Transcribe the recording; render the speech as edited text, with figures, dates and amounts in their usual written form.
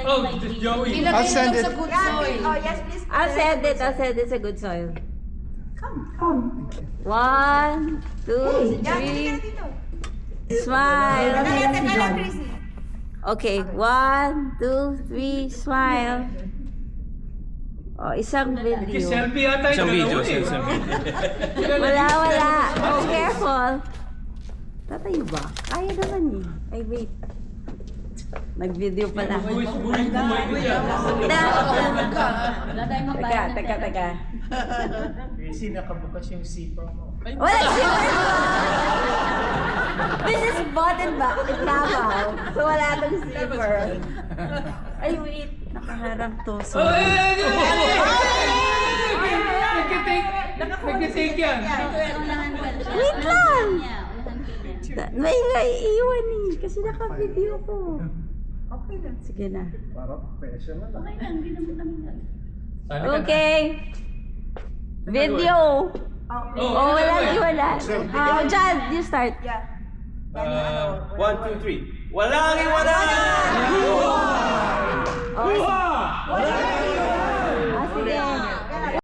Oh, this Joey. I'll send it. Sa good soil. Oh, yes, please. I'll send it sa good soil. Come. 1, 2, Yan, 3. hindi ka na dito. Smile. Teka lang, Tracy. Okay, 1, 2, 3, smile. Oh, isang Kay video. Selfie yata Isang video, eh. isang video. Wala. Oh, careful. Tatayo ba? Kaya naman eh. Ay, wait. Nag-video pala. Buwis buhay ko yan. Teka. Kasi nakabukas yung zipper mo. Wala zipper! This is button ba? Davao. So wala tong zipper. Ay, wait. Nakaharang to. Oh, So... Nagkitake yan. Wait lang! May iiwan eh. Kasi naka-video ko. Okay lang. Sige na. Parang professional. Okay. Video. Oh, wala. John, you start. Yeah. 1, 2, 3. Walang iwanan!